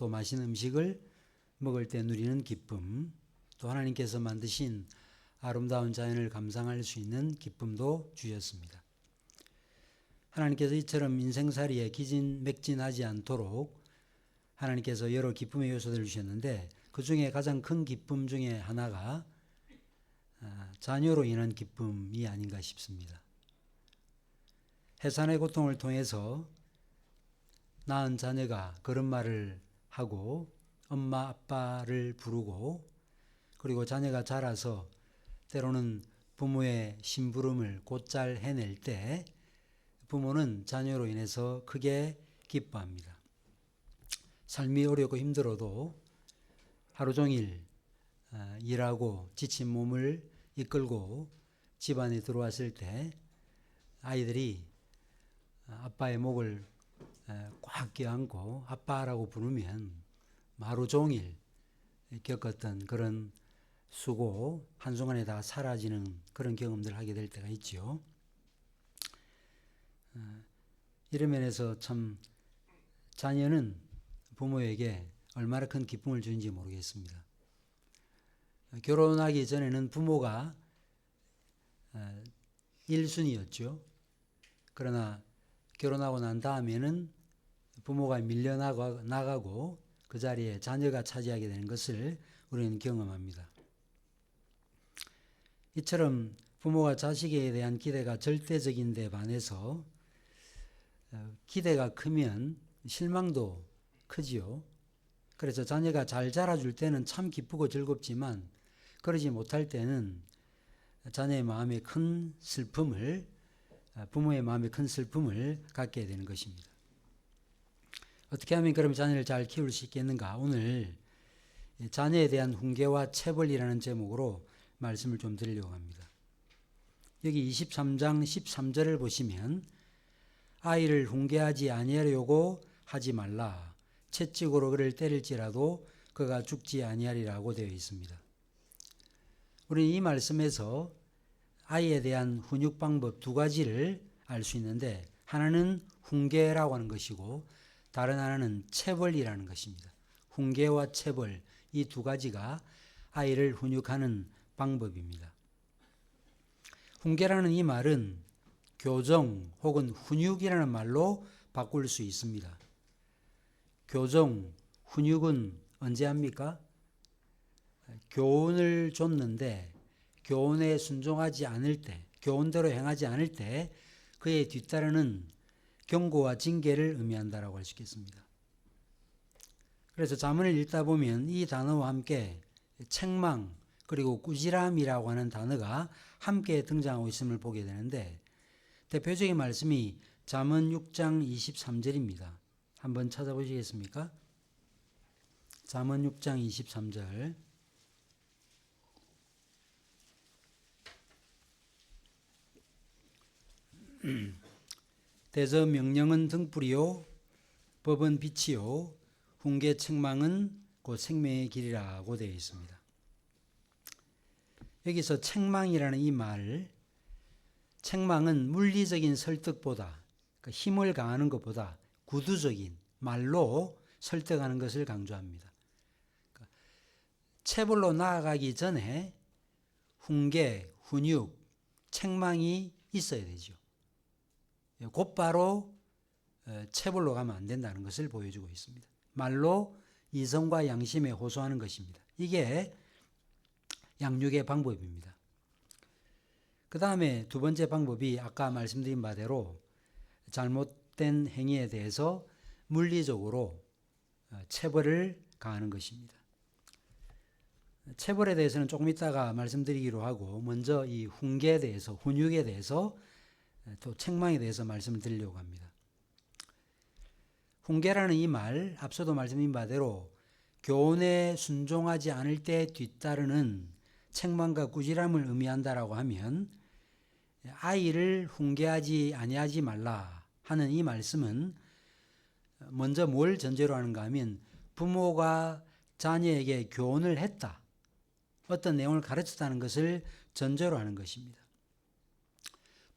또 맛있는 음식을 먹을 때 누리는 기쁨, 또 하나님께서 만드신 아름다운 자연을 감상할 수 있는 기쁨도 주셨습니다. 하나님께서 이처럼 인생살이에 기진맥진하지 않도록 하나님께서 여러 기쁨의 요소들을 주셨는데 그 중에 가장 큰 기쁨 중에 하나가 자녀로 인한 기쁨이 아닌가 싶습니다. 해산의 고통을 통해서 낳은 자녀가 걸음마를 하고 엄마 아빠를 부르고 그리고 자녀가 자라서 때로는 부모의 심부름을 곧잘 해낼 때 부모는 자녀로 인해서 크게 기뻐합니다. 삶이 어렵고 힘들어도 하루 종일 일하고 지친 몸을 이끌고 집안에 들어왔을 때 아이들이 아빠의 목을 꽉 껴안고 아빠라고 부르면 하루 종일 겪었던 그런 수고 한순간에 다 사라지는 그런 경험들을 하게 될 때가 있죠. 이런 면에서 참 자녀는 부모에게 얼마나 큰 기쁨을 주는지 모르겠습니다. 결혼하기 전에는 부모가 1순위였죠. 그러나 결혼하고 난 다음에는 부모가 밀려나가고 그 자리에 자녀가 차지하게 되는 것을 우리는 경험합니다. 이처럼 부모가 자식에 대한 기대가 절대적인 데 반해서 기대가 크면 실망도 크지요. 그래서 자녀가 잘 자라줄 때는 참 기쁘고 즐겁지만 그러지 못할 때는 자녀의 마음에 큰 슬픔을 부모의 마음에 큰 슬픔을 갖게 되는 것입니다. 어떻게 하면 그럼 자녀를 잘 키울 수 있겠는가? 오늘 자녀에 대한 훈계와 체벌이라는 제목으로 말씀을 좀 드리려고 합니다. 여기 23장 13절을 보시면 아이를 훈계하지 아니하려고 하지 말라. 채찍으로 그를 때릴지라도 그가 죽지 아니하리라고 되어 있습니다. 우리는 이 말씀에서 아이에 대한 훈육 방법 두 가지를 알 수 있는데 하나는 훈계라고 하는 것이고 다른 하나는 체벌이라는 것입니다. 훈계와 체벌 이 두 가지가 아이를 훈육하는 방법입니다. 훈계라는 이 말은 교정 혹은 훈육이라는 말로 바꿀 수 있습니다. 교정, 훈육은 언제 합니까? 교훈을 줬는데 교훈에 순종하지 않을 때, 교훈대로 행하지 않을 때 그에 뒤따르는 경고와 징계를 의미한다라고 할 수 있겠습니다. 그래서 잠언을 읽다 보면 이 단어와 함께 책망 그리고 꾸지람이라고 하는 단어가 함께 등장하고 있음을 보게 되는데 대표적인 말씀이 잠언 6장 23절입니다. 한번 찾아보시겠습니까? 잠언 6장 23절. 대저 명령은 등불이요 법은 빛이요 훈계 책망은 곧 생명의 길이라고 되어 있습니다. 여기서 책망이라는 이 말, 책망은 물리적인 설득보다 그러니까 힘을 가하는 것보다 구두적인 말로 설득하는 것을 강조합니다. 그러니까 체벌로 나아가기 전에 훈계, 훈육, 책망이 있어야 되죠. 곧바로 체벌로 가면 안 된다는 것을 보여주고 있습니다. 말로 이성과 양심에 호소하는 것입니다. 이게 양육의 방법입니다. 그 다음에 두 번째 방법이 아까 말씀드린 바대로 잘못된 행위에 대해서 물리적으로 체벌을 가하는 것입니다. 체벌에 대해서는 조금 이따가 말씀드리기로 하고 먼저 이 훈계에 대해서 훈육에 대해서 또 책망에 대해서 말씀을 드리려고 합니다. 훈계라는 이 말 앞서도 말씀드린 바대로 교훈에 순종하지 않을 때 뒤따르는 책망과 꾸지람을 의미한다라고 하면 아이를 훈계하지 아니하지 말라 하는 이 말씀은 먼저 뭘 전제로 하는가 하면 부모가 자녀에게 교훈을 했다. 어떤 내용을 가르쳤다는 것을 전제로 하는 것입니다.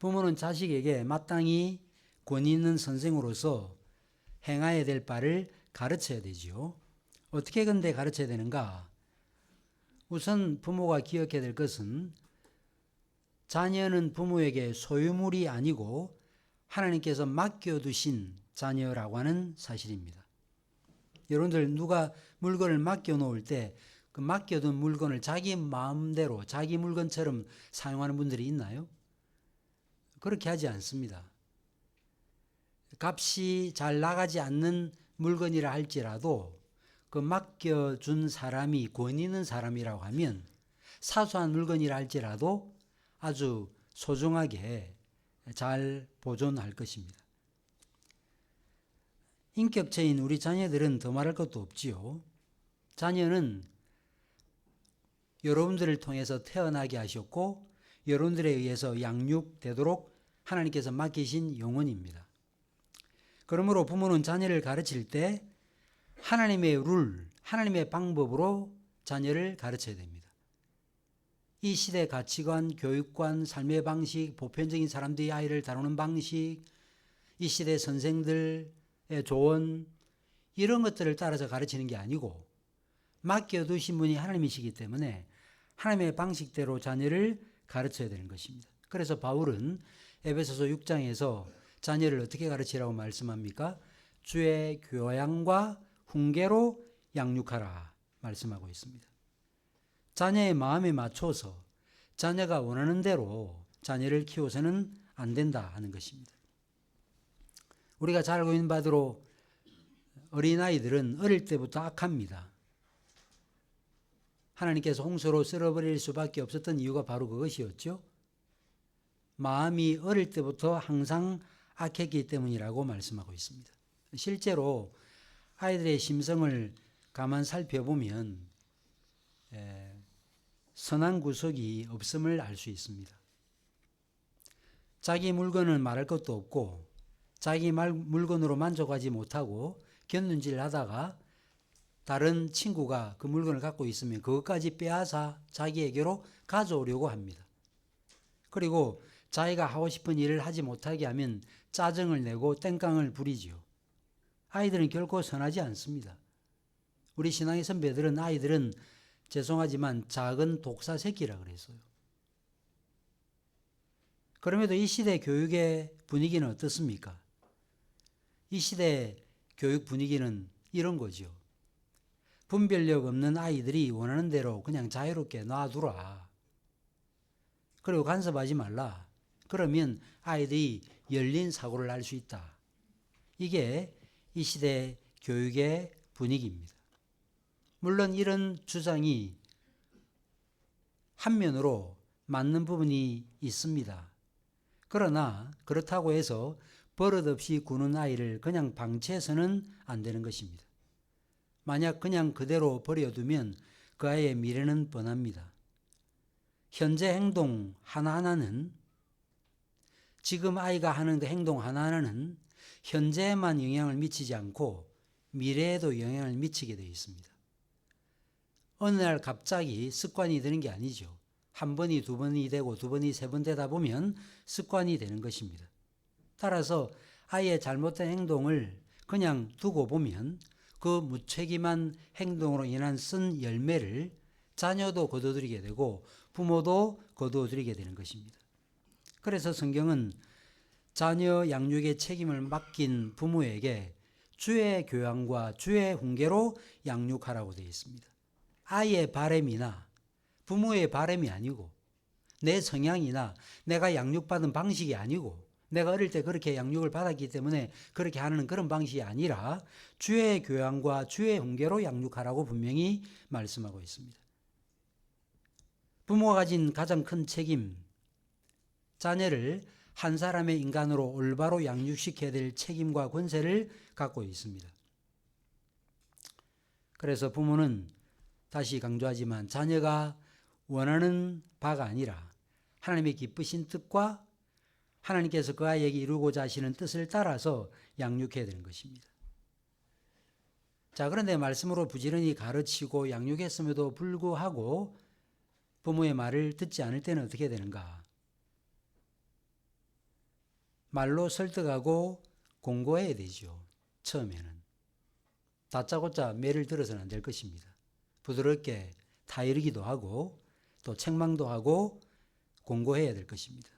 부모는 자식에게 마땅히 권위 있는 선생으로서 행해야 될 바를 가르쳐야 되지요. 어떻게 근데 가르쳐야 되는가? 우선 부모가 기억해야 될 것은 자녀는 부모에게 소유물이 아니고 하나님께서 맡겨두신 자녀라고 하는 사실입니다. 여러분들 누가 물건을 맡겨놓을 때 그 맡겨둔 물건을 자기 마음대로 자기 물건처럼 사용하는 분들이 있나요? 그렇게 하지 않습니다. 값이 잘 나가지 않는 물건이라 할지라도 그 맡겨준 사람이 권 있는 사람이라고 하면 사소한 물건이라 할지라도 아주 소중하게 잘 보존할 것입니다. 인격체인 우리 자녀들은 더 말할 것도 없지요. 자녀는 여러분들을 통해서 태어나게 하셨고 여러분들에 의해서 양육되도록 하나님께서 맡기신 영혼입니다. 그러므로 부모는 자녀를 가르칠 때 하나님의 룰, 하나님의 방법으로 자녀를 가르쳐야 됩니다. 이 시대 가치관, 교육관, 삶의 방식, 보편적인 사람들이 아이를 다루는 방식, 이 시대 선생들의 조언, 이런 것들을 따라서 가르치는 게 아니고 맡겨두신 분이 하나님이시기 때문에 하나님의 방식대로 자녀를 가르쳐야 되는 것입니다. 그래서 바울은 에베소서 6장에서 자녀를 어떻게 가르치라고 말씀합니까? 주의 교양과 훈계로 양육하라 말씀하고 있습니다. 자녀의 마음에 맞춰서 자녀가 원하는 대로 자녀를 키워서는 안 된다 하는 것입니다. 우리가 잘 알고 있는 바대로 어린아이들은 어릴 때부터 악합니다. 하나님께서 홍수로 쓸어버릴 수밖에 없었던 이유가 바로 그것이었죠. 마음이 어릴 때부터 항상 악했기 때문이라고 말씀하고 있습니다. 실제로 아이들의 심성을 가만 살펴보면 선한 구석이 없음을 알 수 있습니다. 자기 물건은 말할 것도 없고 자기 물건으로 만족하지 못하고 곁눈질 하다가 다른 친구가 그 물건을 갖고 있으면 그것까지 빼앗아 자기에게로 가져오려고 합니다. 그리고 자기가 하고 싶은 일을 하지 못하게 하면 짜증을 내고 땡깡을 부리지요. 아이들은 결코 선하지 않습니다. 우리 신앙의 선배들은 아이들은 죄송하지만 작은 독사 새끼라 그랬어요. 그럼에도 이 시대 교육의 분위기는 어떻습니까? 이 시대 교육 분위기는 이런 거죠. 분별력 없는 아이들이 원하는 대로 그냥 자유롭게 놔두라. 그리고 간섭하지 말라. 그러면 아이들이 열린 사고를 할 수 있다. 이게 이 시대 교육의 분위기입니다. 물론 이런 주장이 한면으로 맞는 부분이 있습니다. 그러나 그렇다고 해서 버릇없이 구는 아이를 그냥 방치해서는 안 되는 것입니다. 만약 그냥 그대로 버려두면 그 아이의 미래는 뻔합니다. 현재 행동 하나하나는 지금 아이가 하는 그 행동 하나하나는 현재에만 영향을 미치지 않고 미래에도 영향을 미치게 되어 있습니다. 어느 날 갑자기 습관이 되는 게 아니죠. 한 번이 두 번이 되고 두 번이 세 번 되다 보면 습관이 되는 것입니다. 따라서 아이의 잘못된 행동을 그냥 두고 보면 그 무책임한 행동으로 인한 쓴 열매를 자녀도 거둬들이게 되고 부모도 거두어들이게 되는 것입니다. 그래서 성경은 자녀 양육의 책임을 맡긴 부모에게 주의 교양과 주의 훈계로 양육하라고 되어 있습니다. 아이의 바람이나 부모의 바람이 아니고 내 성향이나 내가 양육받은 방식이 아니고 내가 어릴 때 그렇게 양육을 받았기 때문에 그렇게 하는 그런 방식이 아니라 주의 교양과 주의 훈계로 양육하라고 분명히 말씀하고 있습니다. 부모가 가진 가장 큰 책임, 자녀를 한 사람의 인간으로 올바로 양육시켜야 될 책임과 권세를 갖고 있습니다. 그래서 부모는 다시 강조하지만 자녀가 원하는 바가 아니라 하나님의 기쁘신 뜻과 하나님께서 그 아이에게 이루고자 하시는 뜻을 따라서 양육해야 되는 것입니다. 자, 그런데 말씀으로 부지런히 가르치고 양육했음에도 불구하고 부모의 말을 듣지 않을 때는 어떻게 되는가? 말로 설득하고 공고해야 되죠. 처음에는. 다짜고짜 매를 들어서는 안 될 것입니다. 부드럽게 타이르기도 하고 또 책망도 하고 공고해야 될 것입니다.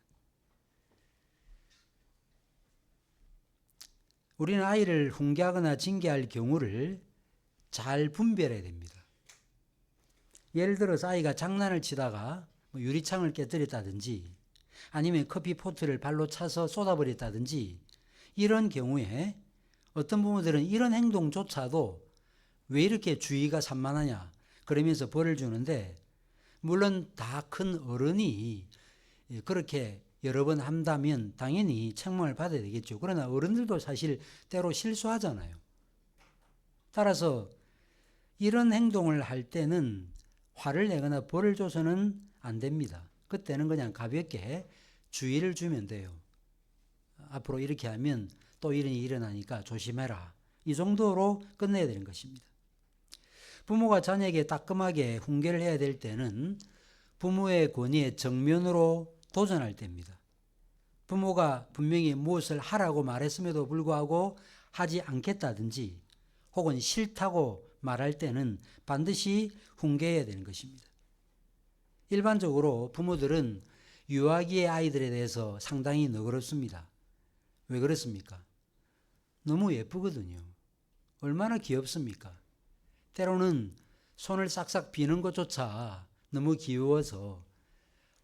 우리는 아이를 훈계하거나 징계할 경우를 잘 분별해야 됩니다. 예를 들어서 아이가 장난을 치다가 유리창을 깨뜨렸다든지 아니면 커피포트를 발로 차서 쏟아버렸다든지 이런 경우에 어떤 부모들은 이런 행동조차도 왜 이렇게 주의가 산만하냐 그러면서 벌을 주는데, 물론 다 큰 어른이 그렇게 여러 번 한다면 당연히 책망을 받아야 되겠죠. 그러나 어른들도 사실 때로 실수하잖아요. 따라서 이런 행동을 할 때는 화를 내거나 벌을 줘서는 안 됩니다. 그때는 그냥 가볍게 주의를 주면 돼요. 앞으로 이렇게 하면 또 이런 일이 일어나니까 조심해라. 이 정도로 끝내야 되는 것입니다. 부모가 자녀에게 따끔하게 훈계를 해야 될 때는 부모의 권위에 정면으로 도전할 때입니다. 부모가 분명히 무엇을 하라고 말했음에도 불구하고 하지 않겠다든지 혹은 싫다고 말할 때는 반드시 훈계해야 되는 것입니다. 일반적으로 부모들은 유아기의 아이들에 대해서 상당히 너그럽습니다. 왜 그렇습니까? 너무 예쁘거든요. 얼마나 귀엽습니까? 때로는 손을 싹싹 비는 것조차 너무 귀여워서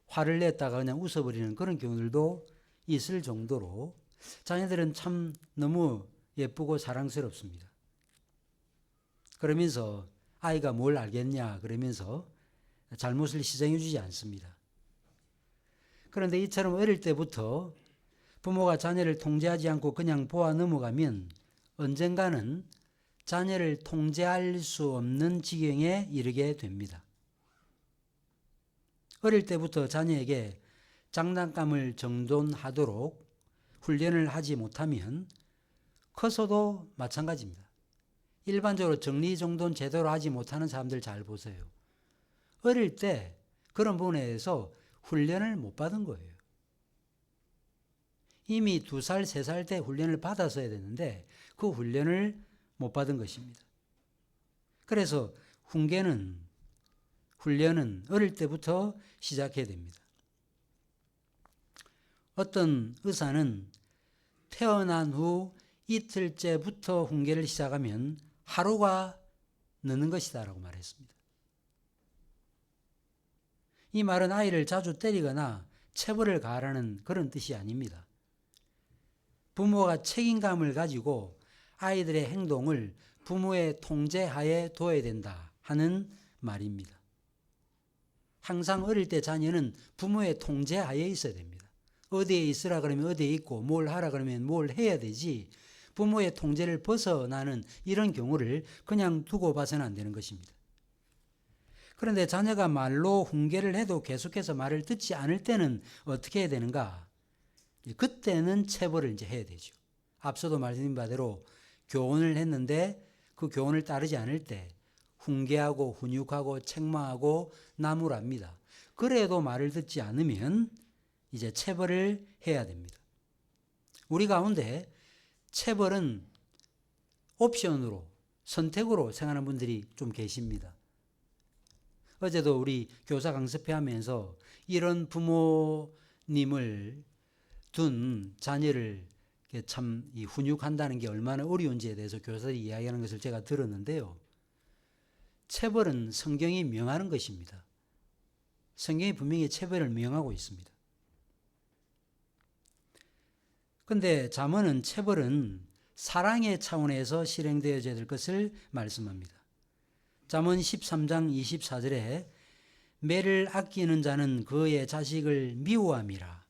화를 냈다가 그냥 웃어버리는 그런 경우들도 있을 정도로 자녀들은 참 너무 예쁘고 사랑스럽습니다. 그러면서 아이가 뭘 알겠냐 그러면서 잘못을 시정해 주지 않습니다. 그런데 이처럼 어릴 때부터 부모가 자녀를 통제하지 않고 그냥 보아 넘어가면 언젠가는 자녀를 통제할 수 없는 지경에 이르게 됩니다. 어릴 때부터 자녀에게 장난감을 정돈하도록 훈련을 하지 못하면 커서도 마찬가지입니다. 일반적으로 정리정돈 제대로 하지 못하는 사람들 잘 보세요. 어릴 때 그런 부분에 대해서 훈련을 못 받은 거예요. 이미 2살, 3살 때 훈련을 받았어야 되는데 그 훈련을 못 받은 것입니다. 그래서 훈련은 어릴 때부터 시작해야 됩니다. 어떤 의사는 태어난 후 이틀째부터 훈계를 시작하면 하루가 느는 것이다 라고 말했습니다. 이 말은 아이를 자주 때리거나 체벌을 가하라는 그런 뜻이 아닙니다. 부모가 책임감을 가지고 아이들의 행동을 부모의 통제하에 둬야 된다 하는 말입니다. 항상 어릴 때 자녀는 부모의 통제하에 있어야 됩니다. 어디에 있으라 그러면 어디에 있고 뭘 하라 그러면 뭘 해야 되지, 부모의 통제를 벗어나는 이런 경우를 그냥 두고 봐서는 안 되는 것입니다. 그런데 자녀가 말로 훈계를 해도 계속해서 말을 듣지 않을 때는 어떻게 해야 되는가? 그때는 체벌을 이제 해야 되죠. 앞서도 말씀드린 바대로 교훈을 했는데 그 교훈을 따르지 않을 때 훈계하고 훈육하고 책망하고 나무랍니다. 그래도 말을 듣지 않으면 이제 체벌을 해야 됩니다. 우리 가운데 체벌은 옵션으로, 선택으로 생각하는 분들이 좀 계십니다. 어제도 우리 교사 강습회 하면서 이런 부모님을 둔 자녀를 참 훈육한다는 게 얼마나 어려운지에 대해서 교사들이 이야기하는 것을 제가 들었는데요. 체벌은 성경이 명하는 것입니다. 성경이 분명히 체벌을 명하고 있습니다. 그런데 잠언은 체벌은 사랑의 차원에서 실행되어야 될 것을 말씀합니다. 잠언 13장 24절에 매를 아끼는 자는 그의 자식을 미워함이라,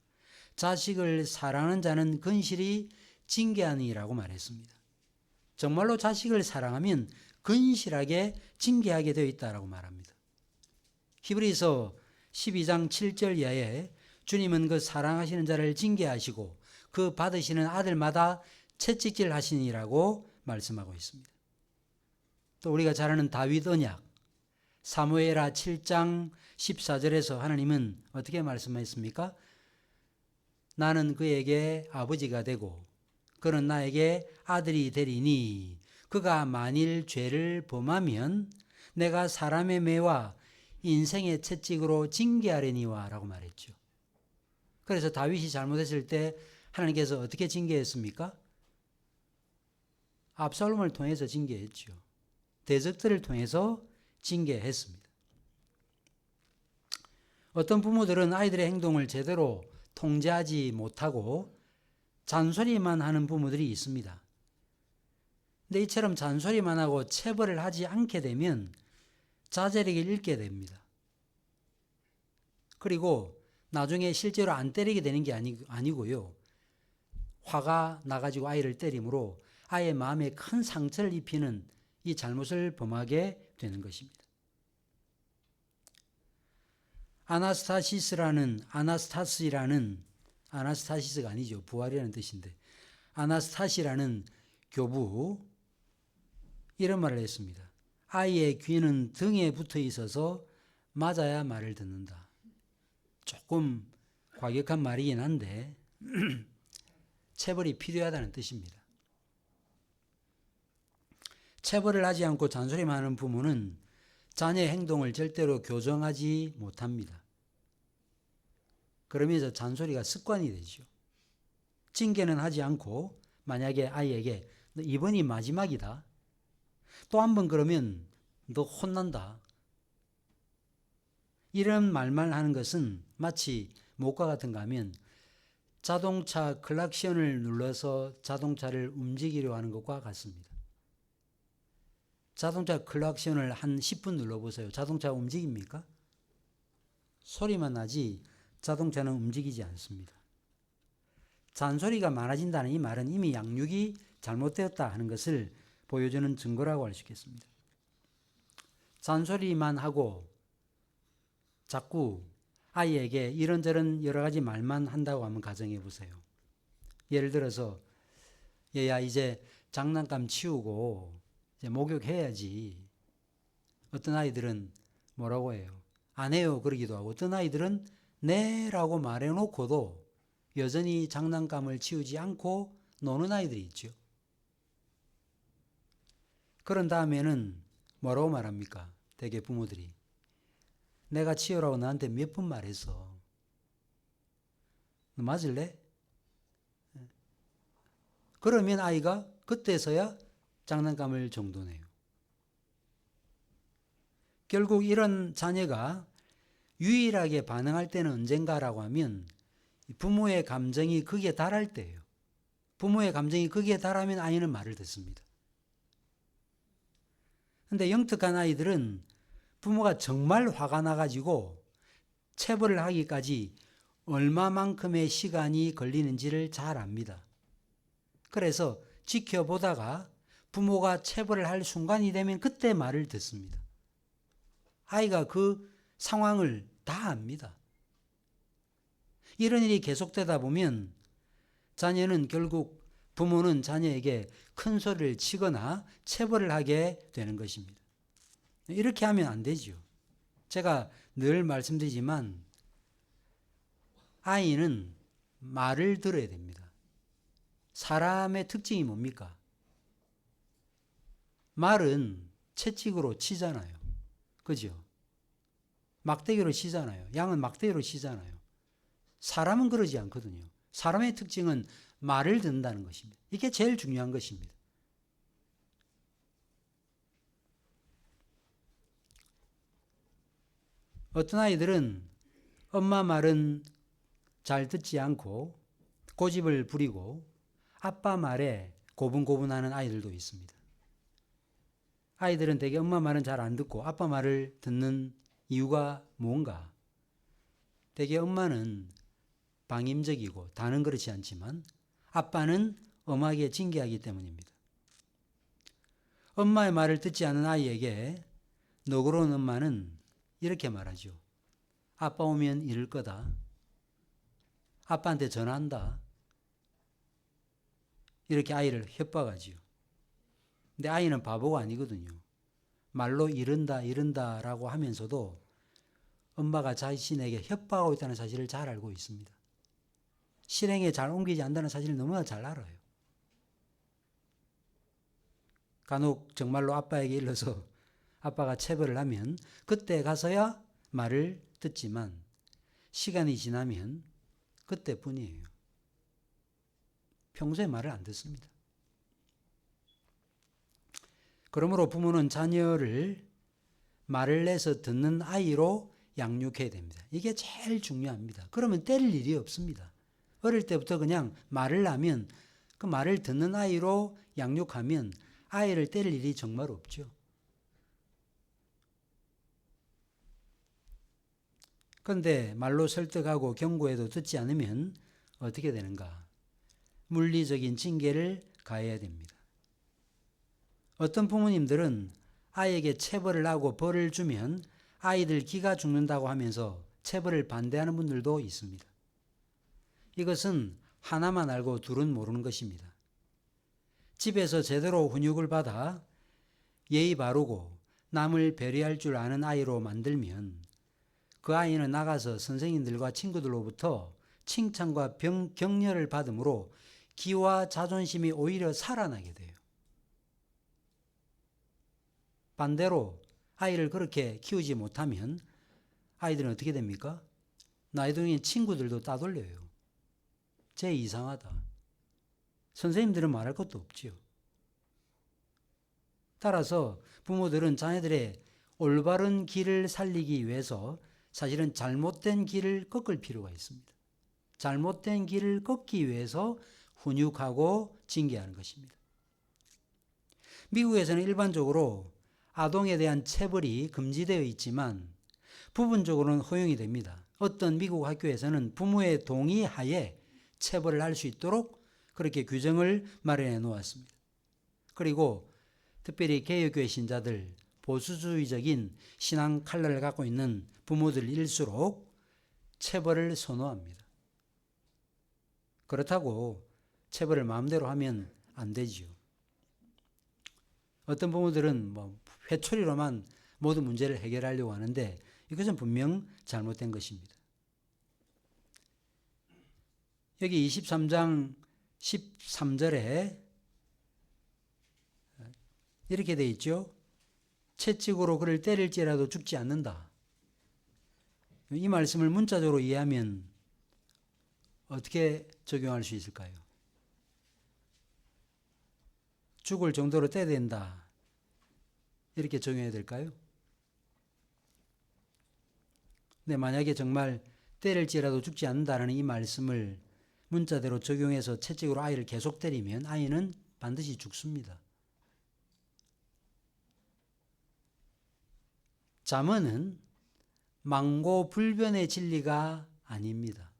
자식을 사랑하는 자는 근실히 징계하니라고 말했습니다. 정말로 자식을 사랑하면 근실하게 징계하게 되어 있다라고 말합니다. 히브리서 12장 7절 이하에 주님은 그 사랑하시는 자를 징계하시고 그 받으시는 아들마다 채찍질 하시니라고 말씀하고 있습니다. 또 우리가 잘 아는 다윗 언약 사무엘하 7장 14절에서 하나님은 어떻게 말씀하셨습니까? 나는 그에게 아버지가 되고 그는 나에게 아들이 되리니 그가 만일 죄를 범하면 내가 사람의 매와 인생의 채찍으로 징계하려니와 라고 말했죠. 그래서 다윗이 잘못했을 때 하나님께서 어떻게 징계했습니까? 압살롬을 통해서 징계했죠. 대적들을 통해서 징계했습니다. 어떤 부모들은 아이들의 행동을 제대로 통제하지 못하고 잔소리만 하는 부모들이 있습니다. 근데 이처럼 잔소리만 하고 체벌을 하지 않게 되면 자제력을 잃게 됩니다. 그리고 나중에 실제로 안 때리게 되는 게 아니고요. 화가 나가지고 아이를 때림으로 아이의 마음에 큰 상처를 입히는 이 잘못을 범하게 되는 것입니다. 아나스타시스가 아니죠. 부활이라는 뜻인데 아나스타시라는 교부 이런 말을 했습니다. 아이의 귀는 등에 붙어 있어서 맞아야 말을 듣는다. 조금 과격한 말이긴 한데 체벌이 필요하다는 뜻입니다. 체벌을 하지 않고 잔소리만 하는 부모는 자녀의 행동을 절대로 교정하지 못합니다. 그러면서 잔소리가 습관이 되죠. 징계는 하지 않고 만약에 아이에게 너 이번이 마지막이다. 또 한 번 그러면 너 혼난다. 이런 말만 하는 것은 마치 뭐과 같은가 하면 자동차 클락션을 눌러서 자동차를 움직이려 하는 것과 같습니다. 자동차 클락션을 한 10분 눌러보세요. 자동차가 움직입니까? 소리만 나지 자동차는 움직이지 않습니다. 잔소리가 많아진다는 이 말은 이미 양육이 잘못되었다 하는 것을 보여주는 증거라고 할 수 있겠습니다. 잔소리만 하고 자꾸 아이에게 이런저런 여러 가지 말만 한다고 하면 가정해 보세요. 예를 들어서 얘야 이제 장난감 치우고 이제 목욕해야지. 어떤 아이들은 뭐라고 해요? 안 해요 그러기도 하고 어떤 아이들은 네 라고 말해놓고도 여전히 장난감을 치우지 않고 노는 아이들이 있죠. 그런 다음에는 뭐라고 말합니까? 대개 부모들이 내가 치우라고 나한테 몇 번 말했어. 너 맞을래? 그러면 아이가 그때서야 장난감을 정도내요. 결국 이런 자녀가 유일하게 반응할 때는 언젠가라고 하면 부모의 감정이 거기에 달할 때예요. 부모의 감정이 거기에 달하면 아이는 말을 듣습니다. 근데 영특한 아이들은 부모가 정말 화가 나가지고 체벌을 하기까지 얼마만큼의 시간이 걸리는지를 잘 압니다. 그래서 지켜보다가 부모가 체벌을 할 순간이 되면 그때 말을 듣습니다. 아이가 그 상황을 다 압니다. 이런 일이 계속되다 보면 자녀는 결국 부모는 자녀에게 큰 소리를 치거나 체벌을 하게 되는 것입니다. 이렇게 하면 안 되죠. 제가 늘 말씀드리지만 아이는 말을 들어야 됩니다. 사람의 특징이 뭡니까? 말은 채찍으로 치잖아요. 그죠? 막대기로 치잖아요. 양은 막대기로 치잖아요. 사람은 그러지 않거든요. 사람의 특징은 말을 듣는다는 것입니다. 이게 제일 중요한 것입니다. 어떤 아이들은 엄마 말은 잘 듣지 않고 고집을 부리고 아빠 말에 고분고분하는 아이들도 있습니다. 아이들은 대개 엄마 말은 잘 안 듣고 아빠 말을 듣는 이유가 뭔가? 대개 엄마는 방임적이고 다는 그렇지 않지만 아빠는 엄하게 징계하기 때문입니다. 엄마의 말을 듣지 않은 아이에게 너그러운 엄마는 이렇게 말하죠. 아빠 오면 이럴 거다. 아빠한테 전화한다. 이렇게 아이를 협박하지요. 근데 아이는 바보가 아니거든요. 말로 이른다라고 하면서도 엄마가 자신에게 협박하고 있다는 사실을 잘 알고 있습니다. 실행에 잘 옮기지 않는다는 사실을 너무나 잘 알아요. 간혹 정말로 아빠에게 일러서 아빠가 체벌을 하면 그때 가서야 말을 듣지만 시간이 지나면 그때뿐이에요. 평소에 말을 안 듣습니다. 그러므로 부모는 자녀를 말을 내서 듣는 아이로 양육해야 됩니다. 이게 제일 중요합니다. 그러면 때릴 일이 없습니다. 어릴 때부터 그냥 말을 하면 그 말을 듣는 아이로 양육하면 아이를 때릴 일이 정말 없죠. 그런데 말로 설득하고 경고해도 듣지 않으면 어떻게 되는가? 물리적인 징계를 가해야 됩니다. 어떤 부모님들은 아이에게 체벌을 하고 벌을 주면 아이들 기가 죽는다고 하면서 체벌을 반대하는 분들도 있습니다. 이것은 하나만 알고 둘은 모르는 것입니다. 집에서 제대로 훈육을 받아 예의 바르고 남을 배려할 줄 아는 아이로 만들면 그 아이는 나가서 선생님들과 친구들로부터 칭찬과 격려를 받음으로 기와 자존심이 오히려 살아나게 돼요. 반대로 아이를 그렇게 키우지 못하면 아이들은 어떻게 됩니까? 나이동인 친구들도 따돌려요. 쟤 이상하다. 선생님들은 말할 것도 없지요. 따라서 부모들은 자녀들의 올바른 길을 살리기 위해서 사실은 잘못된 길을 꺾을 필요가 있습니다. 잘못된 길을 꺾기 위해서 훈육하고 징계하는 것입니다. 미국에서는 일반적으로 아동에 대한 체벌이 금지되어 있지만 부분적으로는 허용이 됩니다. 어떤 미국 학교에서는 부모의 동의하에 체벌을 할 수 있도록 그렇게 규정을 마련해 놓았습니다. 그리고 특별히 개혁교회 신자들, 보수주의적인 신앙 칼날을 갖고 있는 부모들일수록 체벌을 선호합니다. 그렇다고 체벌을 마음대로 하면 안 되지요. 어떤 부모들은 회초리로만 모든 문제를 해결하려고 하는데 이것은 분명 잘못된 것입니다. 여기 23장 13절에 이렇게 되어 있죠. 채찍으로 그를 때릴지라도 죽지 않는다. 이 말씀을 문자적으로 이해하면 어떻게 적용할 수 있을까요? 죽을 정도로 때려야 된다. 이렇게 적용해야 될까요? 근데 만약에 정말 때릴지라도 죽지 않는다라는 이 말씀을 문자대로 적용해서 채찍으로 아이를 계속 때리면 아이는 반드시 죽습니다. 잠언은 망고불변의 진리가 아닙니다.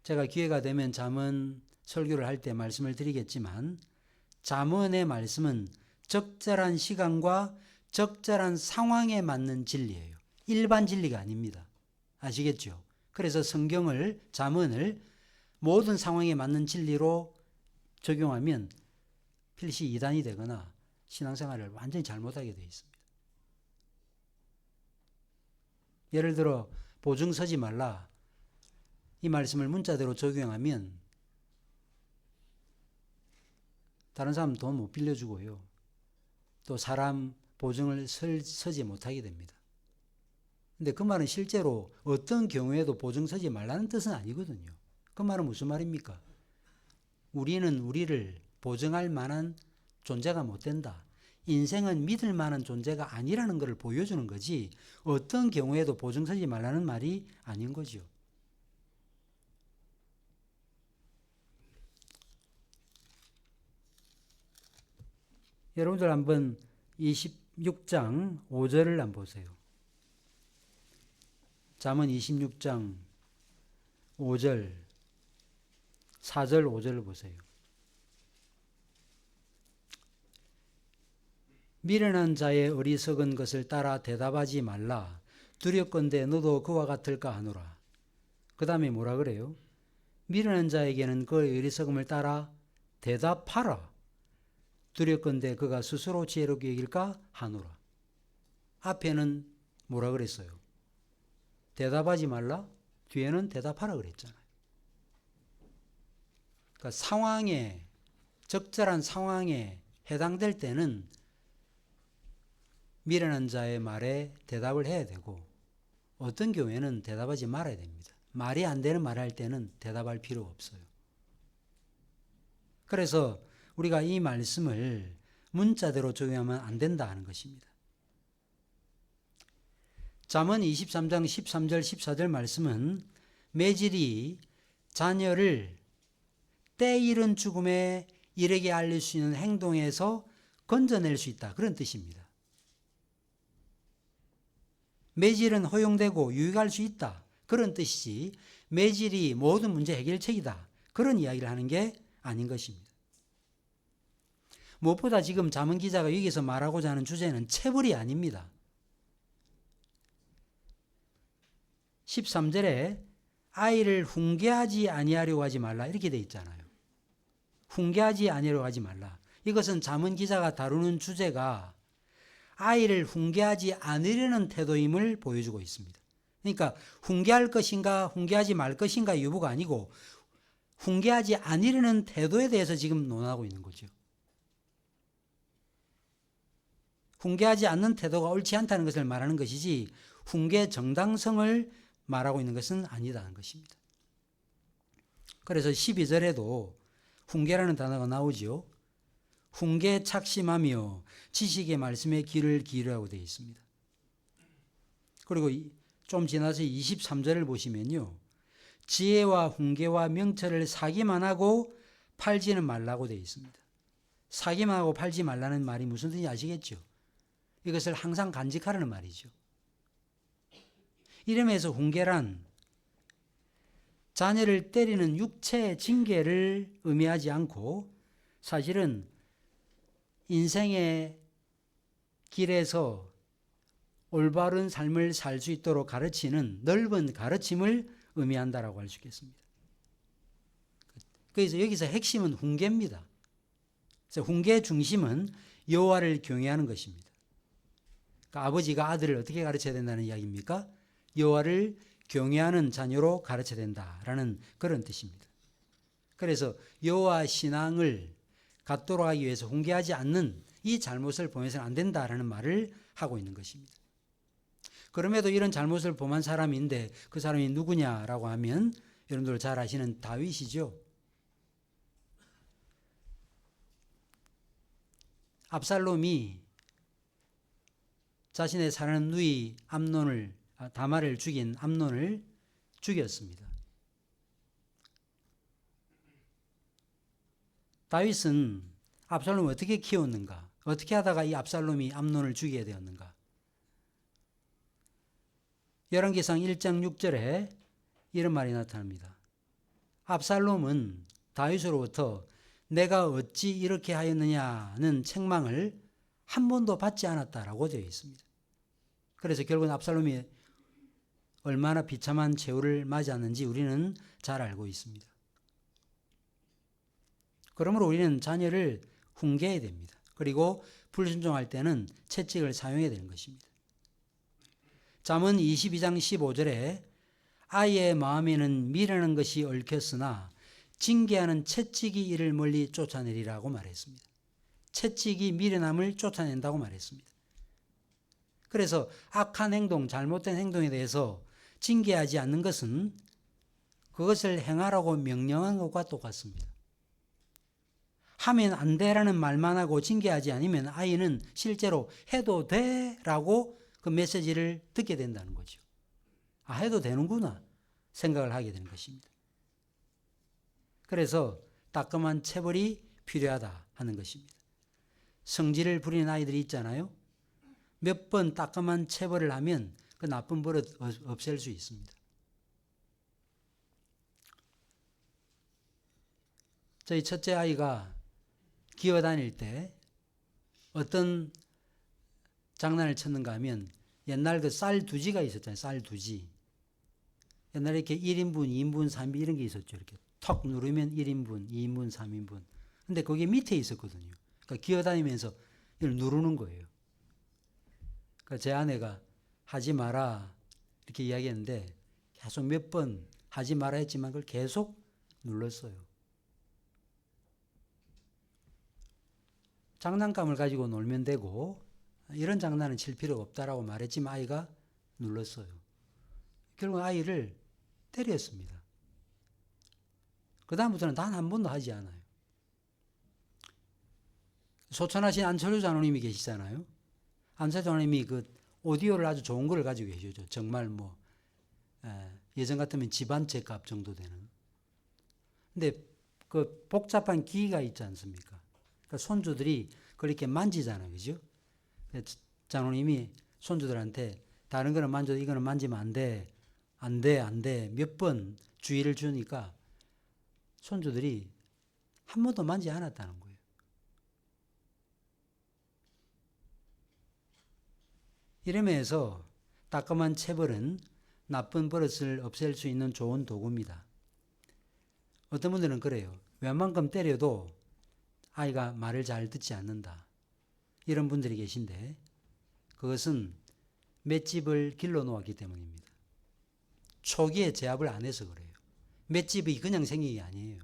제가 기회가 되면 잠언 설교를 할 때 말씀을 드리겠지만 잠언의 말씀은 적절한 시간과 적절한 상황에 맞는 진리예요. 일반 진리가 아닙니다. 아시겠죠? 그래서 성경을, 잠언을 모든 상황에 맞는 진리로 적용하면 필시 이단이 되거나 신앙생활을 완전히 잘못하게 되어 있습니다. 예를 들어 보증 서지 말라 이 말씀을 문자대로 적용하면 다른 사람 돈 못 빌려주고요. 또 사람 보증을 서지 못하게 됩니다. 근데 그 말은 실제로 어떤 경우에도 보증 서지 말라는 뜻은 아니거든요. 그 말은 무슨 말입니까? 우리는 우리를 보증할 만한 존재가 못 된다. 인생은 믿을 만한 존재가 아니라는 것을 보여주는 거지 어떤 경우에도 보증 서지 말라는 말이 아닌 거죠. 여러분들 한번 26장 5절을 한번 보세요. 잠언 26장 5절, 4절, 5절을 보세요. 미련한 자의 어리석은 것을 따라 대답하지 말라. 두렵건대 너도 그와 같을까 하노라. 그 다음에 뭐라 그래요? 미련한 자에게는 그의 어리석음을 따라 대답하라. 두렵건대 그가 스스로 지혜롭게 여길까 하노라. 앞에는 뭐라 그랬어요? 대답하지 말라. 뒤에는 대답하라 그랬잖아요. 그러니까 상황에 적절한 상황에 해당될 때는 미련한 자의 말에 대답을 해야 되고 어떤 경우에는 대답하지 말아야 됩니다. 말이 안 되는 말을 할 때는 대답할 필요 없어요. 그래서 우리가 이 말씀을 문자대로 적용하면 안 된다 하는 것입니다. 잠언 23장 13절 14절 말씀은 매질이 자녀를 때 이른 죽음에 이르게 알릴 수 있는 행동에서 건져낼 수 있다, 그런 뜻입니다. 매질은 허용되고 유익할 수 있다, 그런 뜻이지 매질이 모든 문제 해결책이다, 그런 이야기를 하는 게 아닌 것입니다. 무엇보다 지금 잠언 기자가 여기서 말하고자 하는 주제는 체벌이 아닙니다. 13절에 아이를 훈계하지 아니하려고 하지 말라, 이렇게 돼 있잖아요. 훈계하지 아니하려고 하지 말라. 이것은 잠언 기자가 다루는 주제가 아이를 훈계하지 않으려는 태도임을 보여주고 있습니다. 그러니까 훈계할 것인가 훈계하지 말 것인가 여부가 아니고 훈계하지 않으려는 태도에 대해서 지금 논하고 있는 거죠. 훈계하지 않는 태도가 옳지 않다는 것을 말하는 것이지 훈계 정당성을 말하고 있는 것은 아니다는 것입니다. 그래서 12절에도 훈계라는 단어가 나오지요. 훈계에 착심하며 지식의 말씀에 귀를 기울이라고 되어 있습니다. 그리고 좀 지나서 23절을 보시면요. 지혜와 훈계와 명철을 사기만 하고 팔지는 말라고 되어 있습니다. 사기만 하고 팔지 말라는 말이 무슨 뜻인지 아시겠죠? 이것을 항상 간직하라는 말이죠. 이름에서 훈계란 자녀를 때리는 육체의 징계를 의미하지 않고 사실은 인생의 길에서 올바른 삶을 살 수 있도록 가르치는 넓은 가르침을 의미한다라고 할 수 있겠습니다. 그래서 여기서 핵심은 훈계입니다. 그래서 훈계의 중심은 여호와를 경외하는 것입니다. 그러니까 아버지가 아들을 어떻게 가르쳐야 된다는 이야기입니까? 여호와를 경외하는 자녀로 가르쳐야 된다라는 그런 뜻입니다. 그래서 여호와 신앙을 갖도록 하기 위해서 훈계하지 않는 이 잘못을 범해서는 안 된다라는 말을 하고 있는 것입니다. 그럼에도 이런 잘못을 범한 사람인데 그 사람이 누구냐라고 하면 여러분들 잘 아시는 다윗이죠. 압살롬이 자신의 사랑하는 누이 다말을 죽인 암논을 죽였습니다. 다윗은 압살롬을 어떻게 키웠는가? 어떻게 하다가 이 압살롬이 암논을 죽이게 되었는가? 열왕기상 1장 6절에 이런 말이 나타납니다. 압살롬은 다윗으로부터 내가 어찌 이렇게 하였느냐는 책망을 한 번도 받지 않았다라고 되어 있습니다. 그래서 결국은 압살롬이 얼마나 비참한 최후를 맞이하는지 우리는 잘 알고 있습니다. 그러므로 우리는 자녀를 훈계해야 됩니다. 그리고 불순종할 때는 채찍을 사용해야 되는 것입니다. 잠언 22장 15절에 아이의 마음에는 미련한 것이 얽혔으나 징계하는 채찍이 이를 멀리 쫓아내리라고 말했습니다. 채찍이 미련함을 쫓아낸다고 말했습니다. 그래서 악한 행동, 잘못된 행동에 대해서 징계하지 않는 것은 그것을 행하라고 명령한 것과 똑같습니다. 하면 안 돼라는 말만 하고 징계하지 않으면 아이는 실제로 해도 돼라고 그 메시지를 듣게 된다는 거죠. 아, 해도 되는구나 생각을 하게 되는 것입니다. 그래서 따끔한 체벌이 필요하다 하는 것입니다. 성질을 부리는 아이들이 있잖아요. 몇 번 따끔한 체벌을 하면 그 나쁜 버릇 없앨 수 있습니다. 저희 첫째 아이가 기어다닐 때 어떤 장난을 쳤는가 하면 옛날 그 쌀 두지가 있었잖아요. 쌀 두지. 옛날에 이렇게 1인분, 2인분, 3인분 이런 게 있었죠. 이렇게 턱 누르면 1인분, 2인분, 3인분. 근데 거기 밑에 있었거든요. 그러니까 기어다니면서 이걸 누르는 거예요. 그러니까 제 아내가 하지 마라 이렇게 이야기했는데 계속 몇 번 하지 마라 했지만 그걸 계속 눌렀어요. 장난감을 가지고 놀면 되고 이런 장난은 칠 필요가 없다라고 말했지만 아이가 눌렀어요. 결국 아이를 때렸습니다. 그 다음부터는 단 한 번도 하지 않아요. 소천하신 안철수 장로님이 계시잖아요. 안철수 장로님이 그 오디오를 아주 좋은 걸 가지고 계시죠. 정말 뭐 예전 같으면 집 한 채 값 정도 되는. 근데 그 복잡한 기기가 있지 않습니까? 그러니까 손주들이 그렇게 만지잖아요. 그죠? 장로님이 손주들한테 다른 거는 만져도 이거는 만지면 안 돼. 안 돼, 안 돼. 몇 번 주의를 주니까 손주들이 한 번도 만지지 않았다는 거예요. 이러면서 따끔한 체벌은 나쁜 버릇을 없앨 수 있는 좋은 도구입니다. 어떤 분들은 그래요. 웬만큼 때려도 아이가 말을 잘 듣지 않는다. 이런 분들이 계신데 그것은 맷집을 길러 놓았기 때문입니다. 초기에 제압을 안 해서 그래요. 맷집이 그냥 생긴 게 아니에요.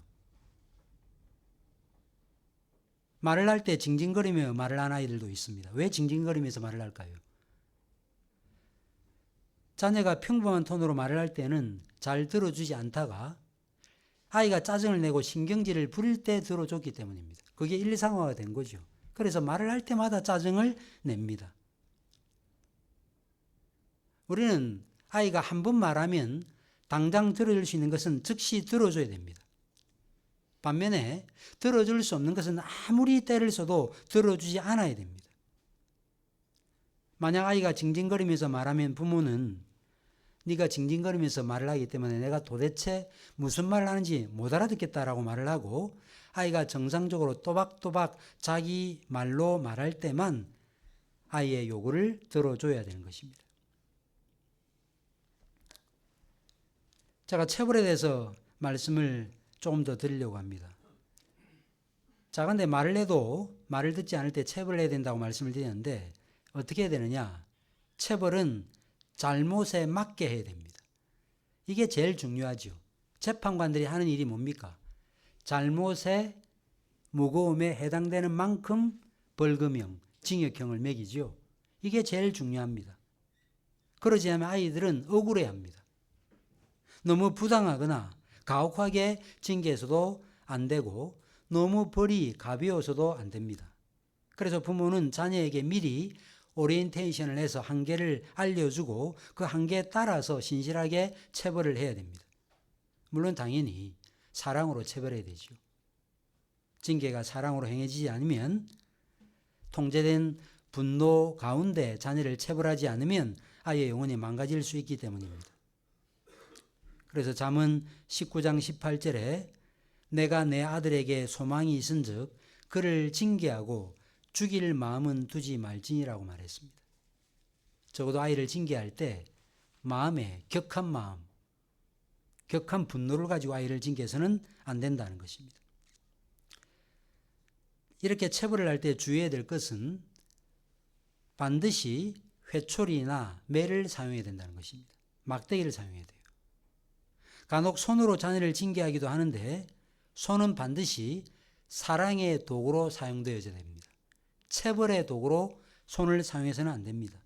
말을 할 때 징징거리며 말을 하는 아이들도 있습니다. 왜 징징거리면서 말을 할까요? 자녀가 평범한 톤으로 말을 할 때는 잘 들어주지 않다가 아이가 짜증을 내고 신경질을 부릴 때 들어줬기 때문입니다. 그게 일상화가 된 거죠. 그래서 말을 할 때마다 짜증을 냅니다. 우리는 아이가 한 번 말하면 당장 들어줄 수 있는 것은 즉시 들어줘야 됩니다. 반면에 들어줄 수 없는 것은 아무리 때를 써도 들어주지 않아야 됩니다. 만약 아이가 징징거리면서 말하면 부모는 네가 징징거리면서 말을 하기 때문에 내가 도대체 무슨 말을 하는지 못 알아듣겠다라고 말을 하고 아이가 정상적으로 또박또박 자기 말로 말할 때만 아이의 요구를 들어줘야 되는 것입니다. 제가 체벌에 대해서 말씀을 조금 더 드리려고 합니다. 자, 근데 말을 해도 말을 듣지 않을 때 체벌을 해야 된다고 말씀을 드렸는데 어떻게 해야 되느냐? 체벌은 잘못에 맞게 해야 됩니다. 이게 제일 중요하죠. 재판관들이 하는 일이 뭡니까? 잘못의 무거움에 해당되는 만큼 벌금형, 징역형을 매기죠. 이게 제일 중요합니다. 그러지 않으면 아이들은 억울해합니다. 너무 부당하거나 가혹하게 징계해서도 안 되고 너무 벌이 가벼워서도 안 됩니다. 그래서 부모는 자녀에게 미리 오리엔테이션을 해서 한계를 알려주고 그 한계에 따라서 신실하게 체벌을 해야 됩니다. 물론 당연히 사랑으로 체벌해야 되죠. 징계가 사랑으로 행해지지 않으면 통제된 분노 가운데 자녀를 체벌하지 않으면 아이의 영혼이 망가질 수 있기 때문입니다. 그래서 잠언 19장 18절에 내가 내 아들에게 소망이 있은즉 그를 징계하고 죽일 마음은 두지 말지니라고 말했습니다. 적어도 아이를 징계할 때 마음에 격한 마음, 격한 분노를 가지고 아이를 징계해서는 안 된다는 것입니다. 이렇게 체벌을 할 때 주의해야 될 것은 반드시 회초리나 매를 사용해야 된다는 것입니다. 막대기를 사용해야 돼요. 간혹 손으로 자녀를 징계하기도 하는데 손은 반드시 사랑의 도구로 사용되어야 됩니다. 체벌의 도구로 손을 사용해서는 안 됩니다.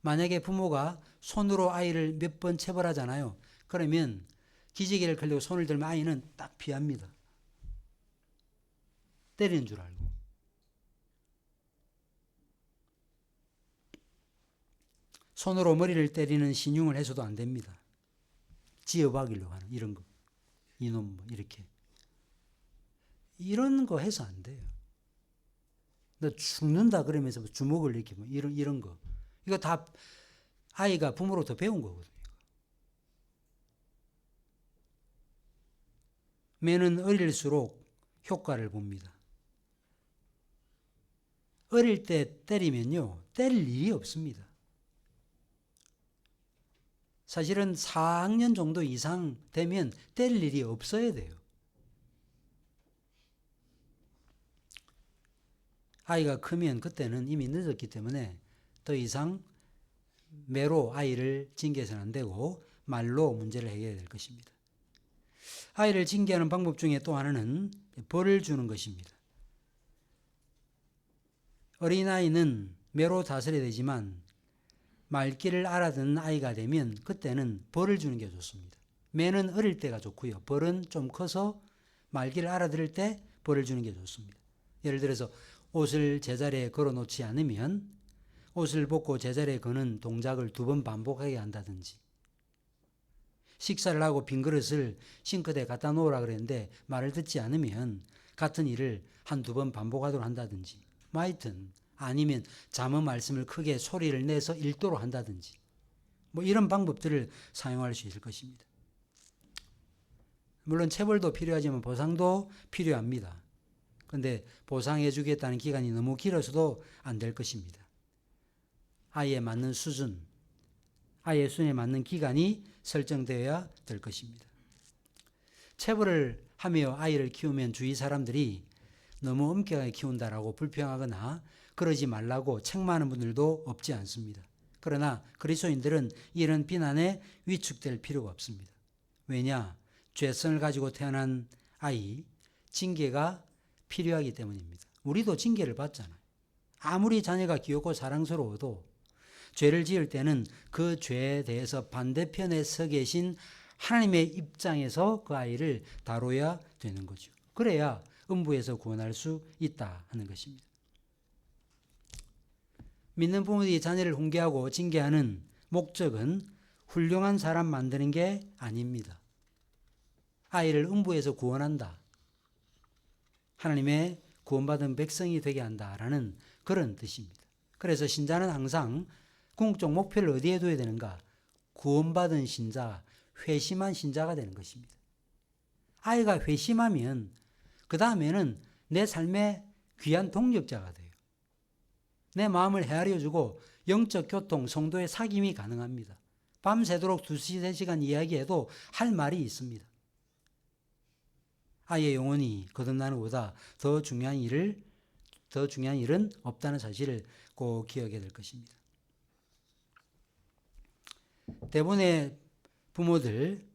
만약에 부모가 손으로 아이를 몇 번 체벌하잖아요. 그러면 기저귀를 걸려고 손을 들면 아이는 딱 피합니다. 때리는 줄 알고. 손으로 머리를 때리는 신용을 해서도 안 됩니다. 지어박이려고 하는 이런 거. 이놈 뭐 이렇게. 이런 거 해서 안 돼요. 너 죽는다 그러면서 주먹을 이렇게 뭐 이런 거. 이거 다 아이가 부모로부터 배운 거거든요. 매는 어릴수록 효과를 봅니다. 어릴 때 때리면요, 때릴 일이 없습니다. 사실은 4학년 정도 이상 되면 때릴 일이 없어야 돼요. 아이가 크면 그때는 이미 늦었기 때문에 더 이상 매로 아이를 징계해서는 안 되고 말로 문제를 해결해야 될 것입니다. 아이를 징계하는 방법 중에 또 하나는 벌을 주는 것입니다. 어린아이는 매로 다스려야 되지만 말귀를 알아듣는 아이가 되면 그때는 벌을 주는 게 좋습니다. 매는 어릴 때가 좋고요. 벌은 좀 커서 말귀를 알아들을 때 벌을 주는 게 좋습니다. 예를 들어서 옷을 제자리에 걸어놓지 않으면 옷을 벗고 제자리에 거는 동작을 2번 반복하게 한다든지, 식사를 하고 빈 그릇을 싱크대에 갖다 놓으라 그랬는데 말을 듣지 않으면 같은 일을 1-2번 반복하도록 한다든지, 하여튼 아니면 자문 말씀을 크게 소리를 내서 읽도록 한다든지, 이런 방법들을 사용할 수 있을 것입니다. 물론 체벌도 필요하지만 보상도 필요합니다. 그런데 보상해 주겠다는 기간이 너무 길어서도 안 될 것입니다. 아이에 맞는 수준, 아이의 수준에 맞는 기간이 설정되어야 될 것입니다. 체벌을 하며 아이를 키우면 주위 사람들이 너무 엄격하게 키운다라고 불평하거나 그러지 말라고 책망하는 분들도 없지 않습니다. 그러나 그리스도인들은 이런 비난에 위축될 필요가 없습니다. 왜냐? 죄성을 가지고 태어난 아이, 징계가 필요하기 때문입니다. 우리도 징계를 받잖아요. 아무리 자녀가 귀엽고 사랑스러워도 죄를 지을 때는 그 죄에 대해서 반대편에 서 계신 하나님의 입장에서 그 아이를 다뤄야 되는 거죠. 그래야 음부에서 구원할 수 있다 하는 것입니다. 믿는 부모들이 자녀를 훈계하고 징계하는 목적은 훌륭한 사람 만드는 게 아닙니다. 아이를 음부에서 구원한다, 하나님의 구원받은 백성이 되게 한다라는 그런 뜻입니다. 그래서 신자는 항상 궁극적 목표를 어디에 둬야 되는가? 구원받은 신자, 회심한 신자가 되는 것입니다. 아이가 회심하면 그 다음에는 내 삶의 귀한 동력자가 돼요. 내 마음을 헤아려주고 영적 교통, 성도의 사귐이 가능합니다. 밤새도록 2, 3시간 이야기해도 할 말이 있습니다. 아이의 영혼이 거듭나는 것보다 더 중요한 일은 없다는 사실을 꼭 기억해야 될 것입니다. 대부분의 부모들,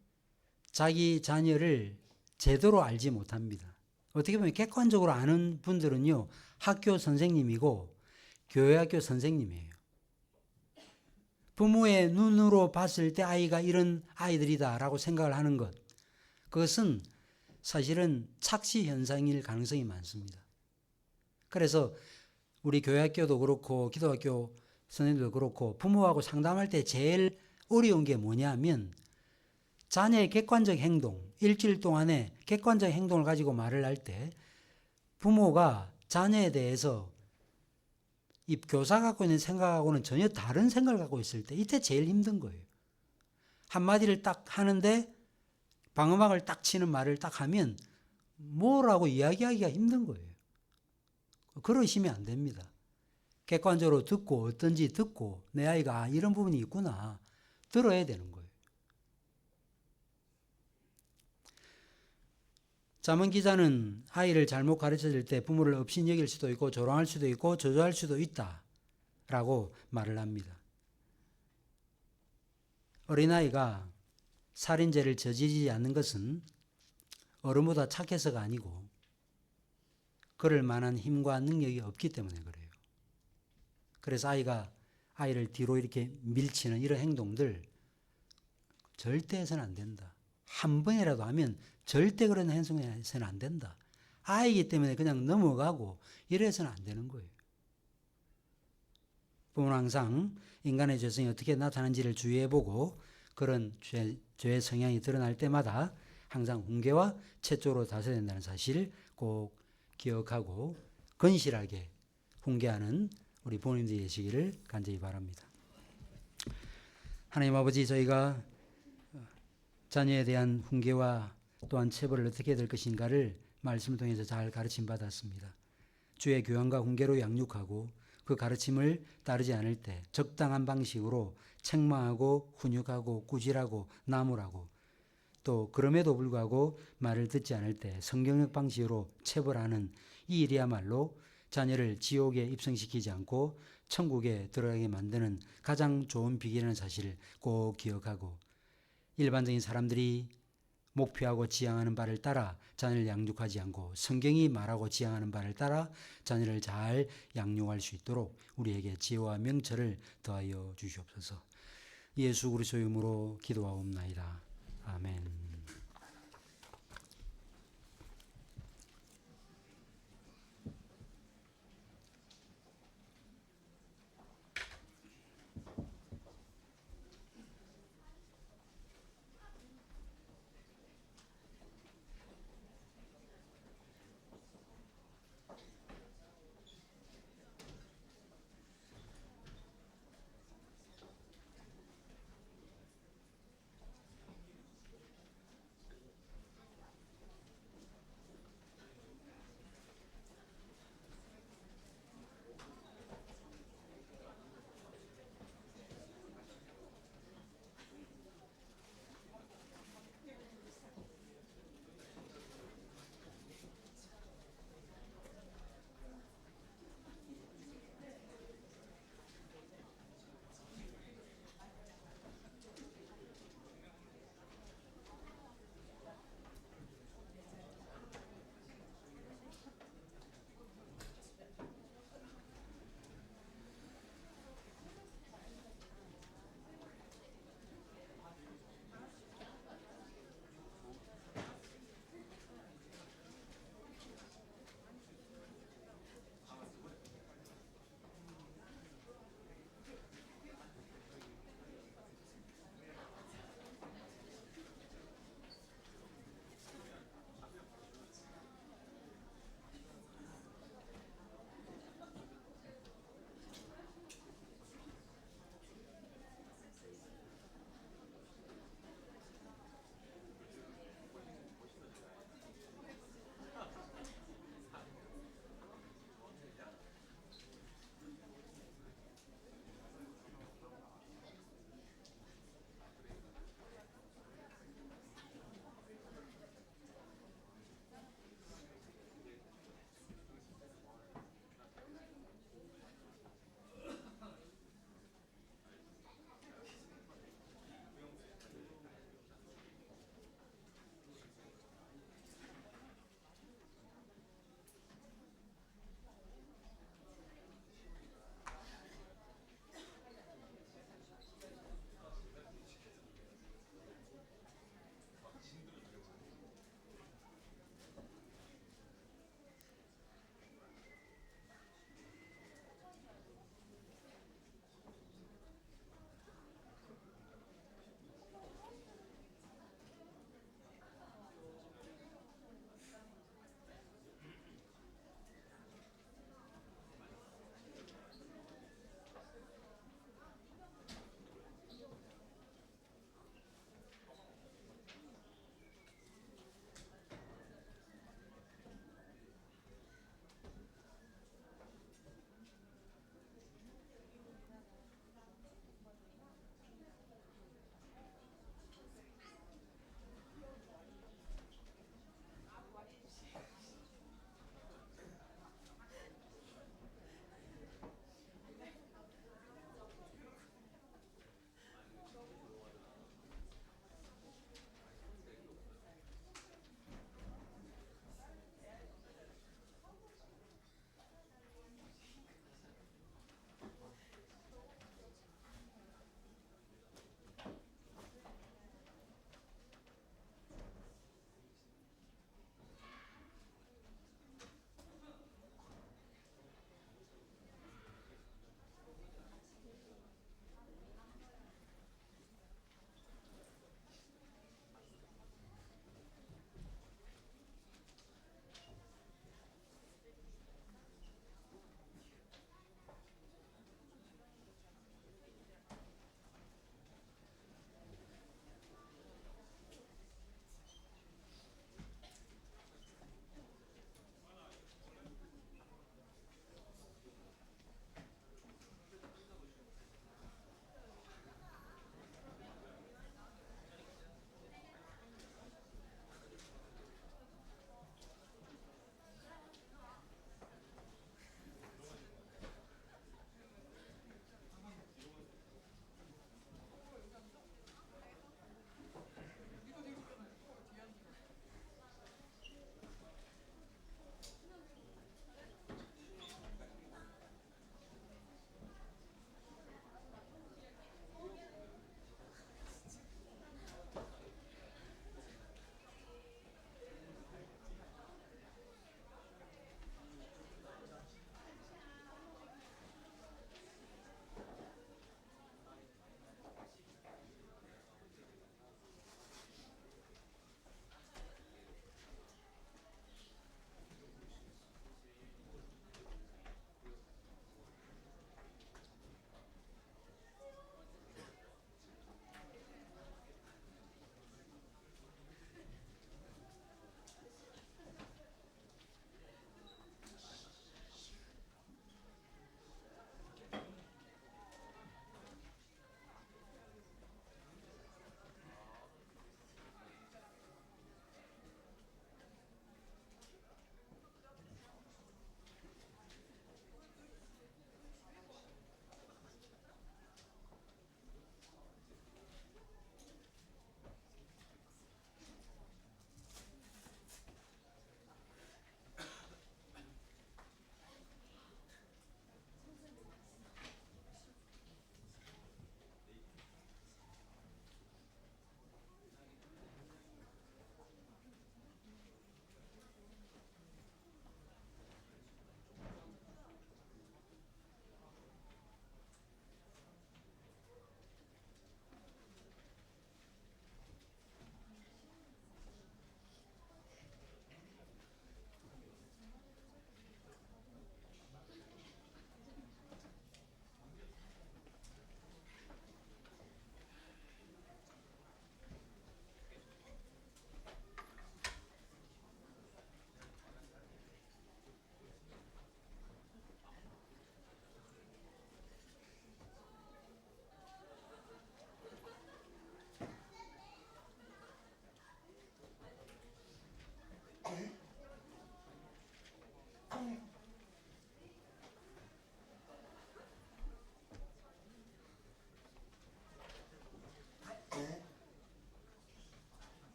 자기 자녀를 제대로 알지 못합니다. 어떻게 보면 객관적으로 아는 분들은요, 학교 선생님이고 교회 학교 선생님이에요. 부모의 눈으로 봤을 때 아이가 이런 아이들이다라고 생각을 하는 것, 그것은 사실은 착시 현상일 가능성이 많습니다. 그래서 우리 교회 학교도 그렇고 기도학교 선생님도 그렇고 부모하고 상담할 때 제일 어려운 게 뭐냐면 자녀의 객관적 행동, 일주일 동안에 객관적 행동을 가지고 말을 할 때 부모가 자녀에 대해서 이 교사가 갖고 있는 생각하고는 전혀 다른 생각을 갖고 있을 때 이때 제일 힘든 거예요. 한마디를 딱 하는데 방음막을 딱 치는 말을 딱 하면 뭐라고 이야기하기가 힘든 거예요. 그러시면 안 됩니다. 객관적으로 듣고 어떤지 듣고 내 아이가 이런 부분이 있구나 들어야 되는 거예요. 잠언 기자는 아이를 잘못 가르쳐줄 때 부모를 업신여길 수도 있고 조롱할 수도 있고 저주할 수도 있다라고 말을 합니다. 어린아이가 살인죄를 저지르지 않는 것은 어른보다 착해서가 아니고 그럴 만한 힘과 능력이 없기 때문에 그래요. 그래서 아이를 뒤로 이렇게 밀치는 이런 행동들 절대 해서는 안 된다. 한 번이라도 하면 절대 그런 행동해서는 안 된다. 아이기 때문에 그냥 넘어가고 이래서는 안 되는 거예요. 부모는 항상 인간의 죄성이 어떻게 나타나는지를 주의해보고 그런 죄의 성향이 드러날 때마다 항상 훈계와 채찍으로 다스려야 된다는 사실을 꼭 기억하고 건실하게 훈계하는 우리 부모님들이 되시기를 간절히 바랍니다. 하나님 아버지, 저희가 자녀에 대한 훈계와 또한 체벌을 어떻게 해야 될 것인가를 말씀을 통해서 잘 가르침 받았습니다. 주의 교양과 훈계로 양육하고 그 가르침을 따르지 않을 때 적당한 방식으로 책망하고 훈육하고 꾸질하고 나무라고, 또 그럼에도 불구하고 말을 듣지 않을 때 성경적 방식으로 체벌하는 이 일이야말로 자녀를 지옥에 입성시키지 않고 천국에 들어가게 만드는 가장 좋은 비결이라는 사실을 꼭 기억하고 일반적인 사람들이 목표하고 지향하는 바를 따라 자녀를 양육하지 않고 성경이 말하고 지향하는 바를 따라 자녀를 잘 양육할 수 있도록 우리에게 지혜와 명철을 더하여 주시옵소서. 예수 그리스도의 이름으로 기도하옵나이다. 아멘.